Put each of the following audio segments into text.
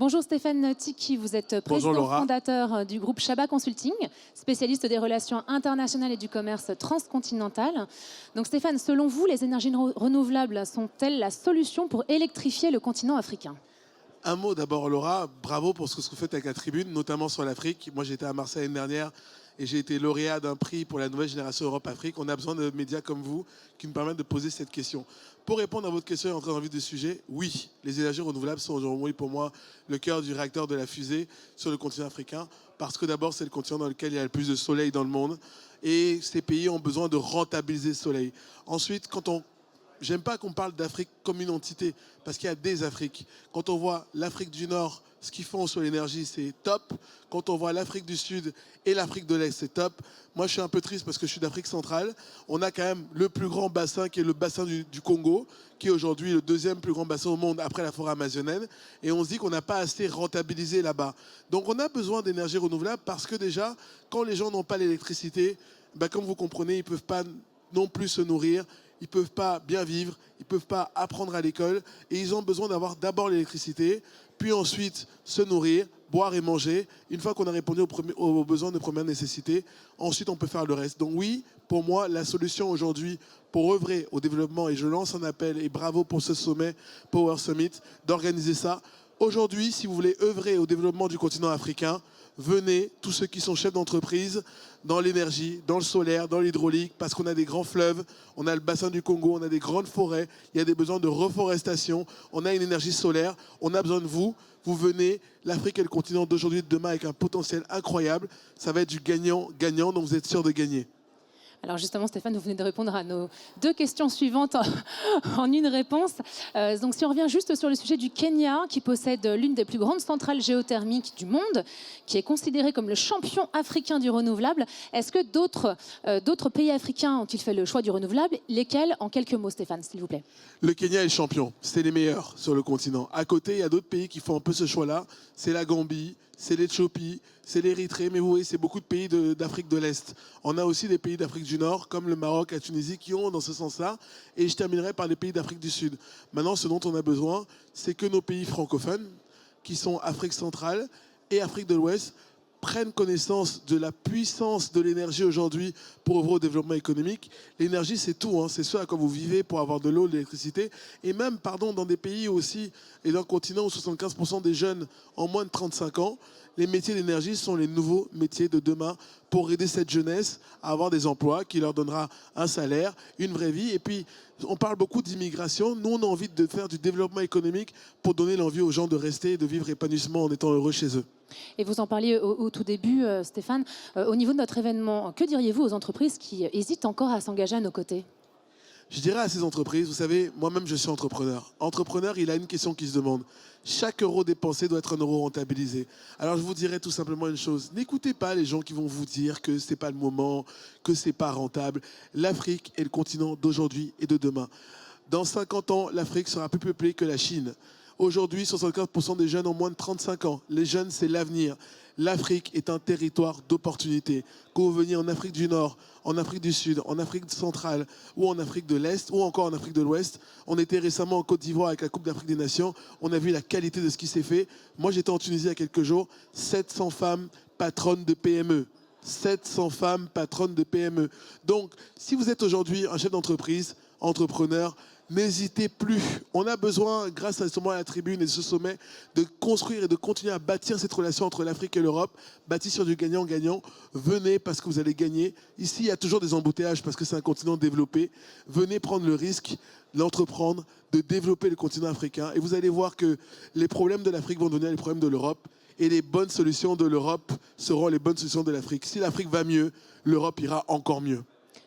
Bonjour Stéphane Tiki, vous êtes président fondateur du groupe Shaba Consulting, spécialiste des relations internationales et du commerce transcontinental. Donc Stéphane, selon vous, les énergies renouvelables sont-elles la solution pour électrifier le continent africain? Un mot d'abord, Laura, bravo pour ce que vous faites avec la tribune, notamment sur l'Afrique. Moi, j'étais à Marseille l'année dernière et j'ai été lauréat d'un prix pour la nouvelle génération Europe-Afrique. On a besoin de médias comme vous qui nous permettent de poser cette question. Pour répondre à votre question et entrer dans le vif du sujet, oui, les énergies renouvelables sont aujourd'hui pour moi le cœur du réacteur de la fusée sur le continent africain, parce que d'abord, c'est le continent dans lequel il y a le plus de soleil dans le monde et ces pays ont besoin de rentabiliser le soleil. Ensuite, j'aime pas qu'on parle d'Afrique comme une entité, parce qu'il y a des Afriques. Quand on voit l'Afrique du Nord, ce qu'ils font sur l'énergie, c'est top. Quand on voit l'Afrique du Sud et l'Afrique de l'Est, c'est top. Moi, je suis un peu triste parce que je suis d'Afrique centrale. On a quand même le plus grand bassin, qui est le bassin du Congo, qui est aujourd'hui le deuxième plus grand bassin au monde après la forêt amazonienne. Et on se dit qu'on n'a pas assez rentabilisé là-bas. Donc, on a besoin d'énergie renouvelable parce que déjà, quand les gens n'ont pas l'électricité, comme vous comprenez, ils ne peuvent pas non plus se nourrir. Ils ne peuvent pas bien vivre, ils ne peuvent pas apprendre à l'école et ils ont besoin d'avoir d'abord l'électricité, puis ensuite se nourrir, boire et manger. Une fois qu'on a répondu aux besoins de première nécessité, ensuite on peut faire le reste. Donc oui, pour moi, la solution aujourd'hui pour œuvrer au développement, et je lance un appel, et bravo pour ce sommet Power Summit, d'organiser ça. Aujourd'hui, si vous voulez œuvrer au développement du continent africain, venez, tous ceux qui sont chefs d'entreprise, dans l'énergie, dans le solaire, dans l'hydraulique, parce qu'on a des grands fleuves, on a le bassin du Congo, on a des grandes forêts, il y a des besoins de reforestation, on a une énergie solaire, on a besoin de vous. Vous venez, l'Afrique est le continent d'aujourd'hui et de demain avec un potentiel incroyable. Ça va être du gagnant-gagnant, donc vous êtes sûr de gagner. Alors justement, Stéphane, vous venez de répondre à nos deux questions suivantes en une réponse. Donc si on revient juste sur le sujet du Kenya, qui possède l'une des plus grandes centrales géothermiques du monde, qui est considéré comme le champion africain du renouvelable, est-ce que d'autres pays africains ont-ils fait le choix du renouvelable? Lesquels? En quelques mots, Stéphane, s'il vous plaît. Le Kenya est le champion. C'est les meilleurs sur le continent. À côté, il y a d'autres pays qui font un peu ce choix-là. C'est la Gambie, c'est l'Éthiopie, c'est l'Érythrée, mais vous voyez, c'est beaucoup de pays d'Afrique de l'Est. On a aussi des pays d'Afrique du Nord, comme le Maroc, la Tunisie, qui ont dans ce sens-là. Et je terminerai par les pays d'Afrique du Sud. Maintenant, ce dont on a besoin, c'est que nos pays francophones, qui sont Afrique centrale et Afrique de l'Ouest, prennent connaissance de la puissance de l'énergie aujourd'hui pour œuvrer au développement économique. L'énergie, c'est tout, hein. C'est ce à quoi vous vivez pour avoir de l'eau, de l'électricité. Et même, dans des pays aussi, et dans le continent où 75% des jeunes ont moins de 35 ans, les métiers d'énergie sont les nouveaux métiers de demain pour aider cette jeunesse à avoir des emplois qui leur donnera un salaire, une vraie vie. Et puis, on parle beaucoup d'immigration. Nous, on a envie de faire du développement économique pour donner l'envie aux gens de rester et de vivre épanouissement en étant heureux chez eux. Et vous en parliez au tout début, Stéphane. Au niveau de notre événement, que diriez-vous aux entreprises qui hésitent encore à s'engager à nos côtés? Je dirais à ces entreprises, vous savez, moi-même je suis entrepreneur. Entrepreneur, il a une question qui se demande. Chaque euro dépensé doit être un euro rentabilisé. Alors je vous dirais tout simplement une chose. N'écoutez pas les gens qui vont vous dire que ce n'est pas le moment, que ce n'est pas rentable. L'Afrique est le continent d'aujourd'hui et de demain. Dans 50 ans, l'Afrique sera plus peuplée que la Chine. Aujourd'hui, 75% des jeunes ont moins de 35 ans. Les jeunes, c'est l'avenir. L'Afrique est un territoire d'opportunités. Que vous veniez en Afrique du Nord, en Afrique du Sud, en Afrique centrale ou en Afrique de l'Est ou encore en Afrique de l'Ouest. On était récemment en Côte d'Ivoire avec la Coupe d'Afrique des Nations. On a vu la qualité de ce qui s'est fait. Moi, j'étais en Tunisie il y a quelques jours. 700 femmes patronnes de PME. 700 femmes patronnes de PME. Donc, si vous êtes aujourd'hui un chef d'entreprise, entrepreneur, n'hésitez plus. On a besoin, grâce à la tribune et ce sommet, de construire et de continuer à bâtir cette relation entre l'Afrique et l'Europe, bâtie sur du gagnant-gagnant. Venez parce que vous allez gagner. Ici, il y a toujours des embouteillages parce que c'est un continent développé. Venez prendre le risque, l'entreprendre, de développer le continent africain. Et vous allez voir que les problèmes de l'Afrique vont devenir les problèmes de l'Europe. Et les bonnes solutions de l'Europe seront les bonnes solutions de l'Afrique. Si l'Afrique va mieux, l'Europe ira encore mieux.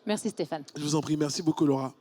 Merci Stéphane. Je vous en prie. Merci beaucoup Laura.